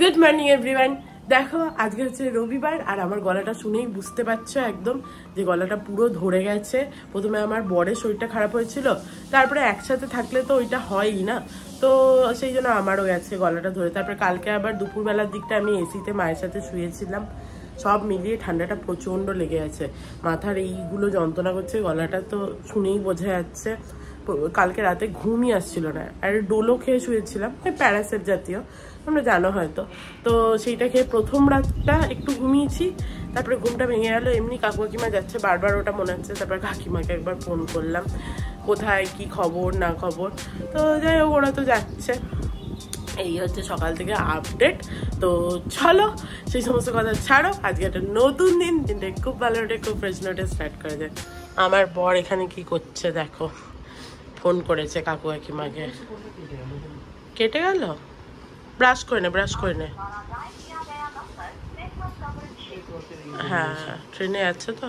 Good morning everyone. দেখো আজকে হচ্ছে রবিবার আর আমার গলাটা শুনেই বুঝতে পারছো একদম যে গলাটা পুরো ধরে গেছে। প্রথমে আমার বরের শরীরটা খারাপ হয়েছিল, তারপরে একসাথে থাকলে তো ওইটা হয়ই না, তো সেই জন্য আমারও গেছে গলাটা ধরে। তারপরে কালকে আবার দুপুরবেলার দিকটা আমি এসিতে মায়ের সাথে শুয়েছিলাম, সব মিলিয়ে ঠান্ডাটা প্রচণ্ড লেগে আছে। মাথার এইগুলো যন্ত্রণা করছে, গলাটা তো শুনেই বোঝা যাচ্ছে। কালকে রাতে ঘুমই আসছিল না, আর ডোলো খেয়ে শুয়েছিলাম, প্যারাসেট জাতীয়, তোমরা জানো হয়তো। তো সেইটা খেয়ে প্রথম রাতটা একটু ঘুমিয়েছি, তারপরে ঘুমটা ভেঙে গেল। এমনি কাকু কাকিমা যাচ্ছে বারবার, ওটা মনে হচ্ছে। তারপরে কাকিমাকে একবার ফোন করলাম, কোথায় কি খবর না খবর। তো যাই হোক, ওরা তো যাচ্ছে। এই হচ্ছে সকাল থেকে আপডেট। তো চলো সেই সমস্ত কথা ছাড়ো, আজকে একটা নতুন দিন, দিনটা খুব ভালো নোটে, খুব ফ্রেশ নোটে স্টার্ট করা যায়। আমার বর এখানে কি করছে দেখো, ফোন করেছে কাকু কাকিমাকে। কেটে গেল? ব্রাশ করে নে, ব্রাশ করে নে। হ্যাঁ, ট্রেনে যাচ্ছে তো।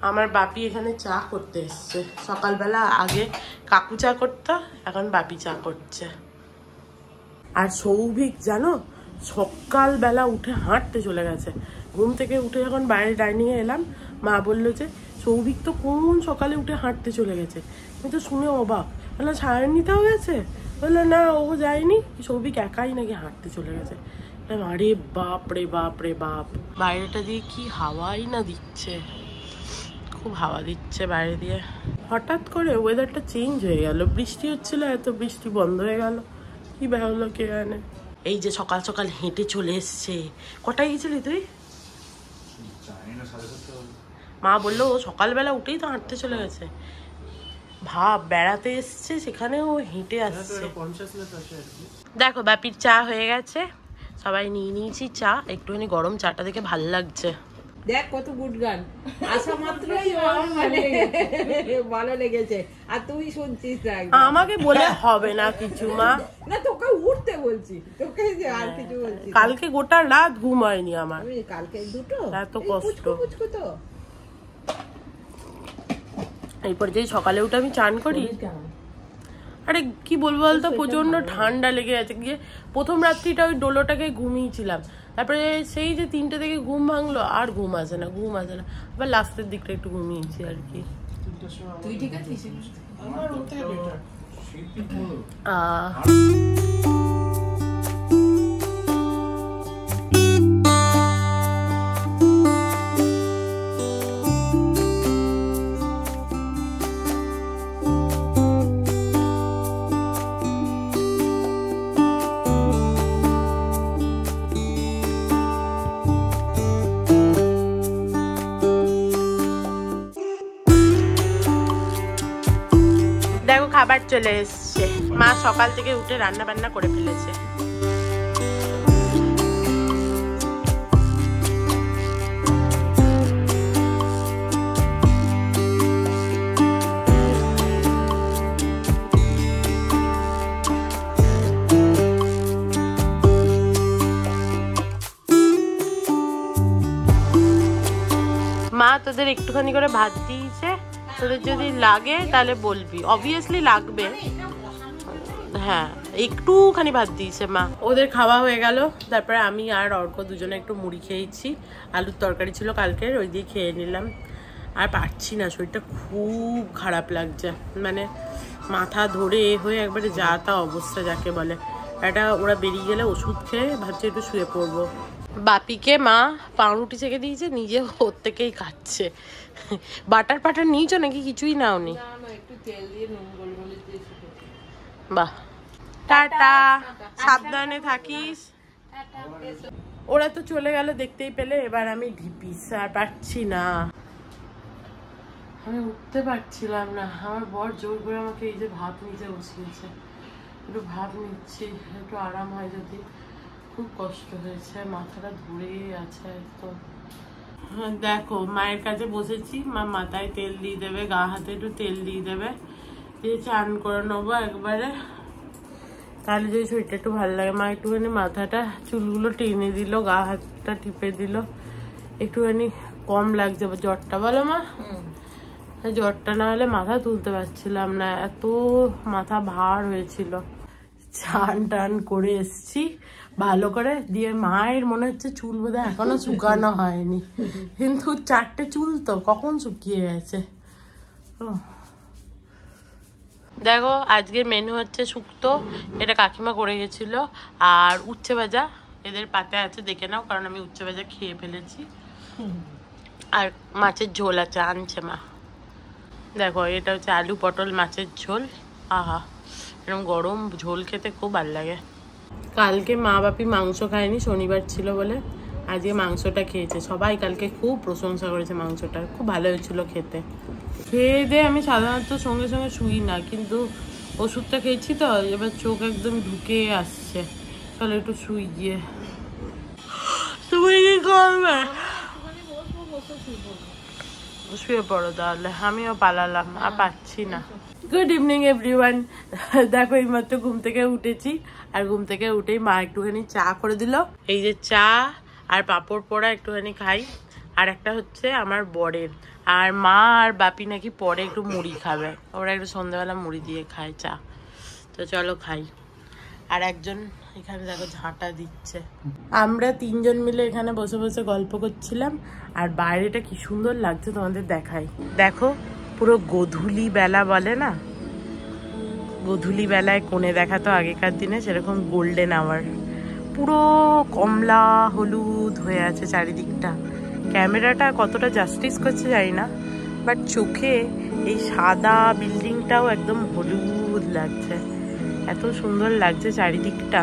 আমার বাপি এখানে চা করতে এসছে। সকালবেলা আগে কাকু চা করতো, এখন বাপি চা করছে। আর সৌভিক জানো, সকালবেলা উঠে হাঁটতে চলে গেছে। ঘুম থেকে উঠে যখন বাইরে ডাইনিংয়ে এলাম, মা বললো যে সৌভিক তো কোন সকালে উঠে হাঁটতে চলে গেছে। আমি তো শুনে অবাক, বললাম সায়ন নিতেও গেছে? বললো না, ও যায়নি, সৌভিক একাই নাকি হাঁটতে চলে গেছে। আরে বাপ রে বাপ রে বাপ, বাইরেটা দিয়ে কি হাওয়াই না দিচ্ছে, খুব হাওয়া দিচ্ছে বাইরে দিয়ে। হঠাৎ করে ওয়েদারটা চেঞ্জ হয়ে গেল, বৃষ্টি হচ্ছিল, এত বৃষ্টি বন্ধ হয়ে গেল, কি হলো কে জানে। এই যে সকাল সকাল হেঁটে চলে এসছে। কটায় গেছিলি তুই? মা বললো ও সকালবেলা উঠেই তো হাঁটতে চলে গেছে। ভাব, বেড়াতে এসছে সেখানে ও হেঁটে আসছে। দেখো বাপির চা হয়ে গেছে, সবাই নিয়ে নিয়েছি চা। একটুখানি গরম চাটা দেখে ভাল লাগছে। দেখ কত গুড গান, আসা মাত্রই ভালো লেগেছে। আর তুই শুনছিস, আমাকে বলে হবে না কিছু মা। না তোকে উঠতে বলছি, তোকে আর কিছু বলছি। কালকে গোটা রাত ঘুম হয়নি আমার, কালকে দুটো এত কষ্ট। তো এরপর যেই সকালে উঠে আমি চান করি, আরে কি বলবো বলতো, প্রচন্ড ঠান্ডা লেগে যাচ্ছে। গিয়ে প্রথম রাত্রিটা ওই ডোলোটাকে ঘুমিয়েছিলাম, তারপরে সেই যে 3টে থেকে ঘুম ভাঙলো, আর ঘুম আসে না, ঘুম আসে না। আবার লাস্টের দিকটা একটু ঘুমিয়েছি আর কি। তুই ঠিক আছিস? দেখো খাবার চলে এসছে, মা সকাল থেকে উঠে রান্না বান্না করে ফেলেছে। মা তোদের একটুখানি করে ভাত দিয়েছে, তোদের যদি লাগে তাহলে বলবি, অবভিয়াসলি লাগবে। হ্যাঁ, একটুখানি ভাত দিয়েছে মা। ওদের খাওয়া হয়ে গেল, তারপরে আমি আর অর্ক দুজনে একটু মুড়ি খেয়েছি। আলুর তরকারি ছিল কালকের, ওই দিয়ে খেয়ে নিলাম। আর পারছি না, শরীরটা খুব খারাপ লাগছে, মানে মাথা ধরে হয়ে একবারে যা তা অবস্থা যাকে বলে। এটা ওরা বেরিয়ে গেলে ওষুধ খেয়ে ভাবছি একটু শুয়ে পড়বো। বাপিকে মা পাউরুটি ছেঁকে দিয়েছে, নিজে ওর থেকেই খাচ্ছে। বাটার পাটার নিয়েছো নাকি কিছুই নাওনি? বাহ, টাটা, সাবধানে থাকিস। ওরা তো চলে গেল দেখতেই পেলে। এবার আমি ঢিপিস, আর পারছি না, আমি উঠতে পারছিলাম না। আমার বর জোর করে আমাকে এই যে ভাত নিতে বসিয়েছে, একটু ভাত নিচ্ছি, একটু আরাম হয় যদি। খুব কষ্ট হয়েছে, মাথাটা ধরে আছে একদম। দেখো মায়ের কাছে বসেছি, মা মাথায় তেল দিয়ে দেবে, গা হাতে একটু তেল দিয়ে দেবে, দিয়ে চান করে নেবো একবারে, তাহলে যদি শরীরটা একটু ভালো লাগে। মা একটুখানি মাথাটা চুলগুলো টেনে দিল, গা হাতটা টিপে দিল, একটুখানি কম লাগছে জ্বরটা। বলো মা? জ্বরটা না হলে মাথা তুলতে পারছিলাম না, এত মাথা ভার হয়েছিল। চান টান করে এসছি, ভালো করে দিয়ে মায়ের মনে হচ্ছে চুল বোধহয় এখনো শুকানো হয়নি, কিন্তু 4টে চুল তো কখন শুকিয়ে গেছে। দেখো আজকের মেনু হচ্ছে শুক্তো, এটা কাকিমা করে গেছিল, আর উচ্ছে ভাজা এদের পাতে আছে, দেখে নাও, কারণ আমি উচ্ছে ভাজা খেয়ে ফেলেছি। আর মাছের ঝোল আছে, আনছে মা। দেখো এটা হচ্ছে আলু পটল মাছের ঝোল। আহা, এরকম গরম ঝোল খেতে খুব ভালো লাগে। কালকে মা বাপি মাংস খায়নি, শনিবার ছিল বলে, আজকে মাংসটা খেয়েছে সবাই। কালকে খুব প্রশংসা করেছে মাংসটা, খুব ভালো হয়েছিল খেতে। খেয়ে দিয়ে আমি সাধারণত সঙ্গে সঙ্গে শুই না, কিন্তু ওষুধটা খেয়েছি তো, এবার চোখ একদম ঢুকে আসছে। চলো একটু শুই গিয়ে। তুমি কি করবে? শুয়ে পড়ো তাহলে, আমিও পালালাম, আর পাচ্ছি না। Good evening everyone. দেখো এইমাত্র ঘুম থেকে উঠেছি, আর ঘুম থেকে উঠেই মা একটুখানি চা করে দিল। এই যে চা আর পাঁপড় পোড়া একটুখানি খাই, আর একটা হচ্ছে আমার বরের। আর মা আর বাপি নাকি পরে একটু মুড়ি খাবে, ওরা একটু সন্ধ্যাবেলা মুড়ি দিয়ে খায় চা। তো চলো খাই। আর একজন এখানে দেখো ঝাঁটা দিচ্ছে। আমরা 3 জন মিলে এখানে বসে বসে গল্প করছিলাম, আর বাইরেটা কি সুন্দর লাগছে তোমাদের দেখাই। দেখো পুরো গোধূলি বেলা বলে না, গোধূলি বেলায় কোণে দেখাতো আগেকার দিনে, সেরকম গোল্ডেন আওয়ার। পুরো কমলা হলুদ হয়ে আছে চারিদিকটা। ক্যামেরাটা কতটা জাস্টিস করছে জানি না, বাট চোখে এই সাদা বিল্ডিংটাও একদম হলুদ লাগছে, এত সুন্দর লাগছে চারিদিকটা।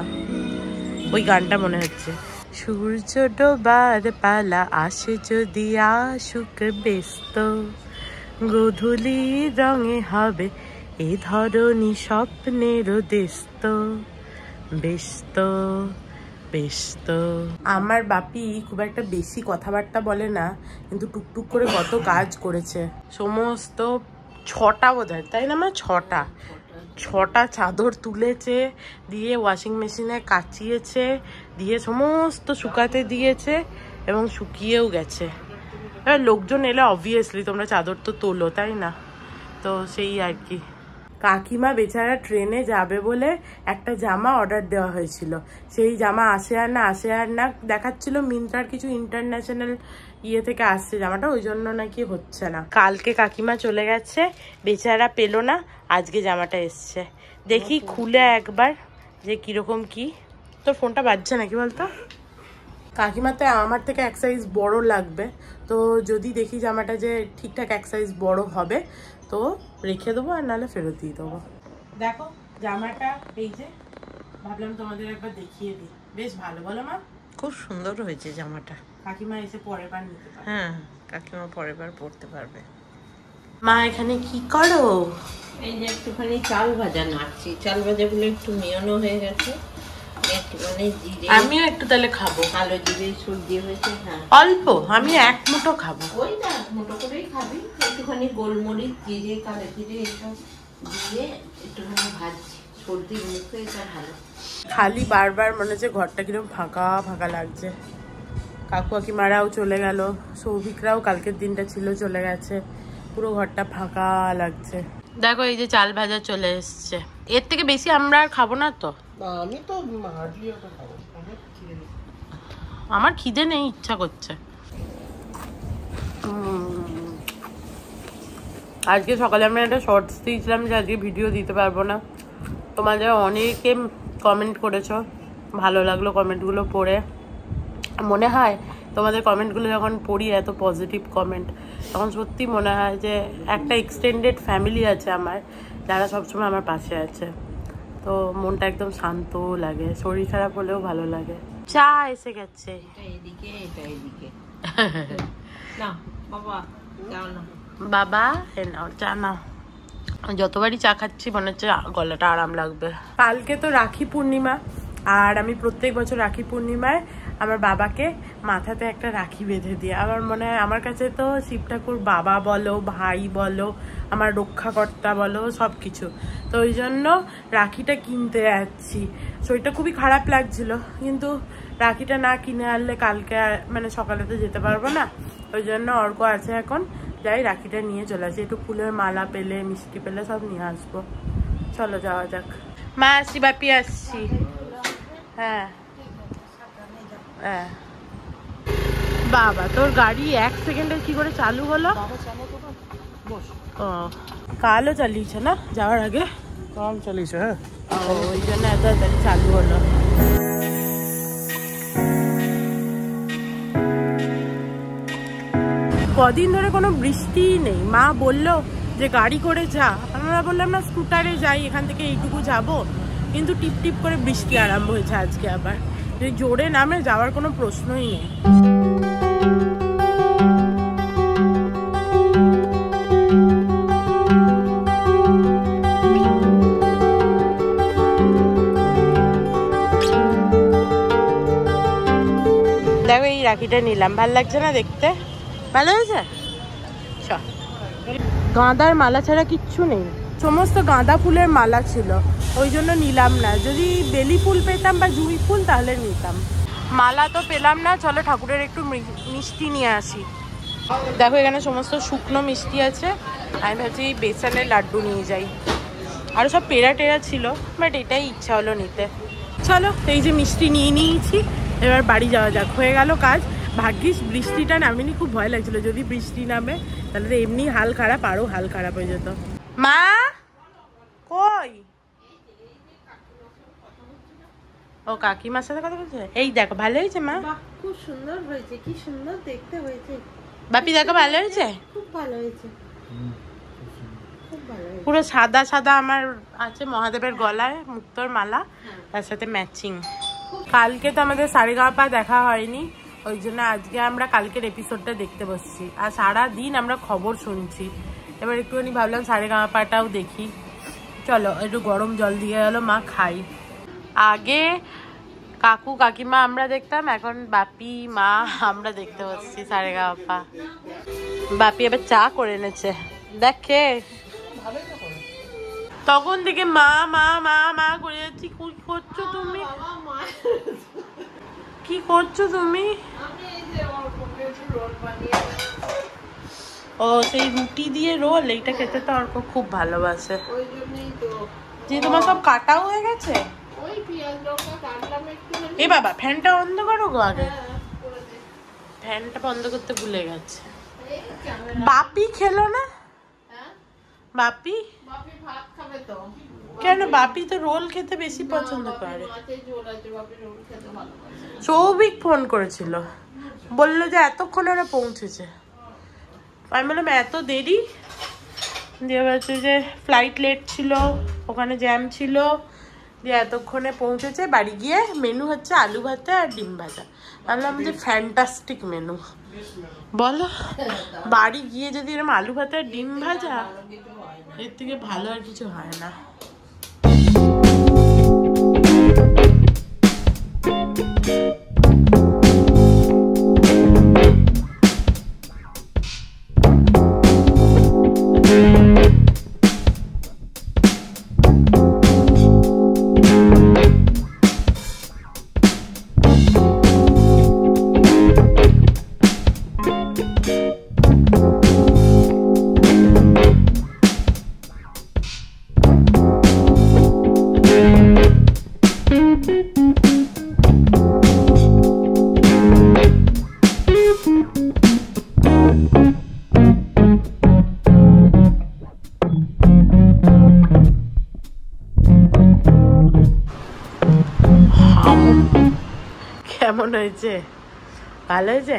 ওই গানটা মনে হচ্ছে, সূর্য ডোবার পালা আসে যদি আসুক ব্যস্ত, গোধূলি রঙে হবে এ ধরনী স্বপ্নেরও দেস্ত, ব্যস্ত ব্যস্ত। আমার বাপি খুব একটা বেশি কথাবার্তা বলে না, কিন্তু টুকটুক করে কত কাজ করেছে। সমস্ত 6টা বোধহয়, তাই না মা? 6টা চাদর তুলেছে, দিয়ে ওয়াশিং মেশিনে কাচিয়েছে, দিয়ে সমস্ত শুকাতে দিয়েছে, এবং শুকিয়েও গেছে। এবার লোকজন এলে অবভিয়াসলি তোমরা চাদর তো তোলো, তাই না? তো সেই আর কি। কাকিমা বেচারা ট্রেনে যাবে বলে একটা জামা অর্ডার দেওয়া হয়েছিল, সেই জামা আসে আর না দেখাচ্ছিল মিন্ত্রার কিছু ইন্টারন্যাশনাল ইয়ে থেকে আসছে জামাটা, ওই জন্য নাকি হচ্ছে না। কালকে কাকিমা চলে গেছে, বেচারা পেলো না, আজকে জামাটা এসছে। দেখি খুলে একবার যে কিরকম কি। তোর ফোনটা বাজছে নাকি বলতো? কাকিমাতে আমার থেকে 1 সাইজ বড় লাগবে, তো যদি দেখি জামাটা যে ঠিকঠাক 1 সাইজ বড় হবে তো রেখে দেবো, আর নাহলে ফেরত দিয়ে দেবো। দেখো জামাটা এই যে, ভাবলাম তোমাদের একবার দেখিয়ে দিই। বেশ ভালো, বলো মা? খুব সুন্দর হয়েছে জামাটা। কাকিমা এসে পরের বার নিতে পারবে। হ্যাঁ, কাকিমা পরের বার পরতে পারবে। মা এখানে কি করো? এই যে একটুখানি চাল ভাজা নাড়ছি, চাল ভাজাগুলো একটু মেয়নো হয়ে গেছে, একটুখানি জিরে, আমিও একটু তাহলে খাবো। কালো জিরে সুর দিয়ে হয়েছে। হ্যাঁ অল্প, আমি 1 মুঠো খাবো। ওই না, মোটো করেই খাবি। একটুখানি গোলমরিচ, জিরে, কালো জিরে এসব দিয়ে একটুখানি ভাজছি, সর্দির মুখে এটা ভালো। খালি বারবার মনে হচ্ছে ঘরটা কিরকম ফাঁকা ফাঁকা লাগছে। কাকু কাকিমারাও চলে গেল, সৌভিকরাও কালকের দিনটা ছিল চলে গেছে, পুরো ঘরটা ফাঁকা লাগছে। দেখো এই যে চাল ভাজা চলে এসছে, এর থেকে বেশি আমরা আর খাবো না তো। আমি তো আমার খিদে নেই, ইচ্ছা করছে। আজকে সকালে আমি একটা শর্টস দিয়েছিলাম যে আজকে ভিডিও দিতে পারবো না, তোমাদের অনেকে কমেন্ট করেছো, ভালো লাগলো কমেন্টগুলো পড়ে। মনে হয় তোমাদের কমেন্টগুলো যখন পড়ি, এত পজিটিভ কমেন্ট, তখন সত্যি মনে হয় যে একটা এক্সটেন্ডেড ফ্যামিলি আছে আমার, যারা সবসময় আমার পাশে আছে। তো মনটা একদম শান্ত লাগে, শরীর খারাপ হলেও ভালো লাগে। চা এসে গেছে, এটা এদিকে, এটা এদিকে। না বাবা, যাও না বাবা, এ নাও চা নাও। যতবারই চা খাচ্ছি মনে হচ্ছে গলাটা আরাম লাগবে। কালকে তো রাখি পূর্ণিমা, আর আমি প্রত্যেক বছর রাখি পূর্ণিমায় আমার বাবাকে মাথাতে একটা রাখি বেঁধে দিই। আমার মনে হয়, আমার কাছে তো শিব ঠাকুর বাবা বলো, ভাই বলো, আমার রক্ষাকর্তা বলো, সব কিছু। তো ওই জন্য রাখিটা কিনতে যাচ্ছি। শরীরটা খুবই খারাপ লাগছিল, কিন্তু রাখিটা না কিনে আনলে কালকে মানে সকালে তো যেতে পারবো না। ওই জন্য অর্ক আছে এখন, যাই রাখিটা নিয়ে চলে আসি। একটু ফুলের মালা পেলে, মিষ্টি পেলে সব নিয়ে আসবো। চলো যাওয়া যাক। মা আসছি, বাপি আসছি। হ্যাঁ হ্যাঁ বাবা, তোর গাড়ি 1 সেকেন্ডে কি করে চালু হলো? ও কালও চালিয়েছে না যাওয়ার আগে? কাল চালিয়েছে, হ্যাঁ, ওই জন্য এত তাড়াতাড়ি চালু হলো। কদিন ধরে কোনো বৃষ্টি নেই। মা বললো যে গাড়ি করে যা, আমরা বললাম না স্কুটারে যাই, এখান থেকে এইটুকু যাবো, কিন্তু টিপ টিপ করে বৃষ্টি আরম্ভ হয়েছে আজকে আবার। যদি জোরে নামে যাওয়ার কোনো প্রশ্নই নেই। দেখো এই রাখিটা নিলাম, ভাল লাগছে না দেখতে? ভালো হয়েছে। গাঁদার মালা ছাড়া কিচ্ছু নেই, সমস্ত গাঁদা ফুলের মালা ছিল, ওই জন্য নিলাম না। যদি বেলি ফুল পেতাম বা জুঁই ফুল তাহলে নিতাম। মালা তো পেলাম না, চলো ঠাকুরের একটু মিষ্টি নিয়ে আসি। দেখো এখানে সমস্ত শুকনো মিষ্টি আছে, আমি ভাবছি বেসনের লাড্ডু নিয়ে যাই। আরও সব পেড়া টেরা ছিল, বাট এটাই ইচ্ছা হলো নিতে। চলো এই যে মিষ্টি নিয়ে নিয়েছি, এবার বাড়ি যাওয়া যাক, হয়ে গেল কাজ। ভাগ্যিস বৃষ্টিটা নামেনি, খুব ভয় লাগছিল যদি বৃষ্টি নামে তাহলে তো এমনি হাল খারাপ, আরও হাল খারাপ হয়ে যেত। মা কই? ও কাকিমার সাথে কথা বলছে। এই দেখো ভালো হয়েছে মা, খুব সুন্দর হয়েছে, কি সুন্দর দেখতে হয়েছে। বাপি দেখো ভালো হয়েছে, খুব ভালো হয়েছে, খুব ভালো হয়েছে। পুরো সাদা সাদা আমার আছে মহাদেবের গলায় মুক্তোর মালা, তার সাথে ম্যাচিং। কালকে তো আমাদের সারেগামাপা দেখা হয়নি, ওই জন্য আজকে আমরা কালকের এপিসোডটা দেখতে বসছি। আর সারা দিন আমরা খবর শুনছি, এবার একটুখানি ভাবলাম সারেগামাপাটাও দেখি। চলো একটু গরম জল দিয়ে গেল মা খাই। আগে কাকু কাকিমা আমরা দেখতাম, এখন বাপি মা আমরা দেখতে বসছি সারেগামাপা। বাপি এবার চা করে এনেছে, দেখে তখন থেকে মা মা মা মা করে যাচ্ছি। কি করছো তুমি, কি করছো তুমি? ও সেই রুটি দিয়ে রোল, এইটা খেতে তো অর্ক খুব ভালোবাসে। যে তোমার সব কাটাও হয়ে গেছে। এ বাবা ফ্যানটা বন্ধ করো গো আগে, ফ্যানটা বন্ধ করতে ভুলে গেছে। বাপি খেলো না? বাপি কেন? বাপি তো রোল খেতে বেশি পছন্দ করে। সৌভিক ফোন করেছিল, বললো যে এতক্ষণ ওরা পৌঁছেছে। আমি বললাম এত দেরি? দিয়ে বলছে যে ফ্লাইট লেট ছিল, ওখানে জ্যাম ছিল, দিয়ে এতক্ষণে পৌঁছেছে। বাড়ি গিয়ে মেনু হচ্ছে আলু ভাতে আর ডিম ভাজা। ভাবলাম যে ফ্যান্টাস্টিক মেনু, বলো। বাড়ি গিয়ে যদি এরকম আলু ভাতে আর ডিম ভাজা, এর থেকে ভালো আর কিছু হয় না। কেমন হয়েছে? ভালো হয়েছে?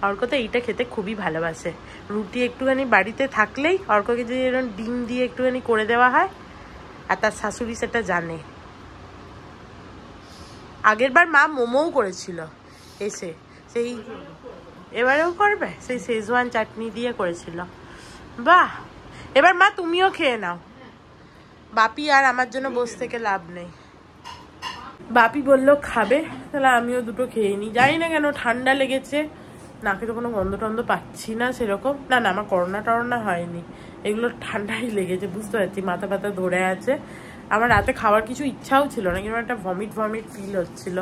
অর্ক তো এইটা খেতে খুবই ভালোবাসে। রুটি একটুখানি বাড়িতে থাকলেই অর্ককে যদি এরকম ডিম দিয়ে একটুখানি করে দেওয়া হয়, আর তার শাশুড়ি সেটা জানে। আগের বার মা মোমোও করেছিল এসে, সেই এবারেও করবে, সেই শেজওয়ান চাটনি দিয়ে করেছিল। বাহ, এবার মা তুমিও খেয়ে নাও, বাপি আর আমার জন্য বসে থেকে লাভ নেই। বাপি বললো খাবে, তাহলে আমিও দুটো খেয়ে নিই। জানি না কেন ঠান্ডা লেগেছে, নাকে তো কোনো গন্ধ টন্ধ পাচ্ছি না সেরকম। না না, আমার করোনা টরোনা হয়নি, এগুলো ঠান্ডাই লেগেছে, বুঝতে পারছি। মাথা ব্যথা ধরে আছে। আমার রাতে খাওয়ার কিছু ইচ্ছাও ছিল না, কিন্তু একটা ভমিট ভমিট ফিল হচ্ছিল,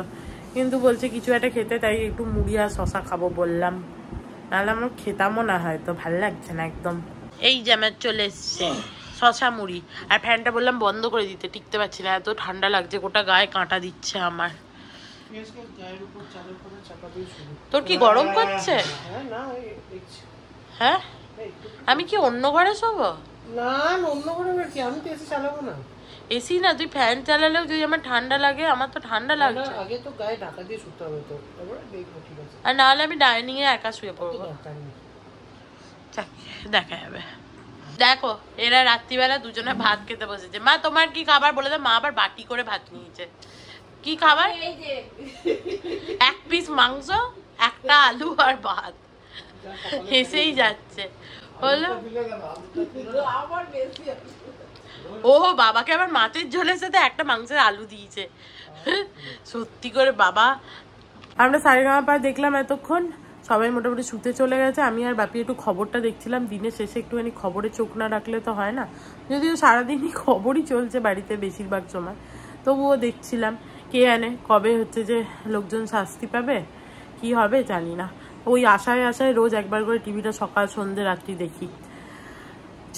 কিন্তু বলছে কিছু একটা খেতে, তাই একটু মুড়ি আর শশা খাবো বললাম, নাহলে আমার খেতামও না, হয়তো ভাল লাগছে না একদম। এই যে আমার চলে এসছে শশা মুড়ি, আর ফ্যানটা বললাম বন্ধ করে দিতে, টিকতে পারছি না, এত ঠান্ডা লাগছে, গোটা গায়ে কাঁটা দিচ্ছে আমার। তোর কি গরম করছে? হ্যাঁ, আমি কি অন্য ঘরে শোবো? না অন্য ঘরে কি, আমি তো এসি চালাবো না। এসি না, তুই ফ্যান চালালেও যদি আমার ঠান্ডা লাগে, আমার তো ঠান্ডা লাগছে। আগে তো গায়ে ঢাকা দিয়ে শুতে হবে, তো তারপরে দেখবো ঠিক আছে। আর নাহলে আমি ডাইনিং এ একা শুয়ে পড়বো, দেখা যাবে। দেখো এরা রাত্রিবেলা দুজনে ভাত খেতে বসেছে। মা তোমার কি খাবার বলে দাও। মা আবার বাটি করে ভাত নিয়েছে। কি খাবার? এক পিস মাংস, একটা আলু আর ভাত। হেসেই যাচ্ছে। বললো ও বাবাকে আবার মাছের ঝোলের সাথে একটা মাংসের আলু দিয়েছে। সত্যি করে বাবা। আমরা সারেগামাপা দেখলাম এতক্ষণ, সবাই মোটামুটি শুতে চলে গেছে। আমি আর বাপি একটু খবরটা দেখছিলাম। দিনের শেষে একটুখানি খবরে চোখ না রাখলে তো হয় না, যদিও সারাদিনই খবরই চলছে বাড়িতে বেশিরভাগ সময়, তবুও দেখছিলাম। কে জানে কবে হচ্ছে যে লোকজন শাস্তি পাবে, কি হবে জানি না। ওই আশায় আশায় রোজ একবার করে টিভিটা সকাল সন্ধ্যে রাত্রি দেখি।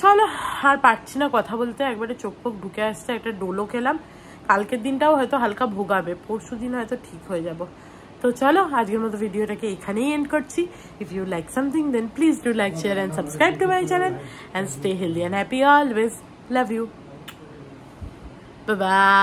চলো আর পারছি না কথা বলতে, একবারে চোখ পোক ঢুকে আসছে। একটা ডোলো খেলাম। কালকের দিনটাও হয়তো হালকা ভোগাবে, পরশু দিন হয়তো ঠিক হয়ে যাব। তো চলো আজকের মতো ভিডিওটাকে এখানেই এন্ড করছি। If you like something then please do like, share and subscribe to my channel and stay healthy and happy always. Love you, bye by.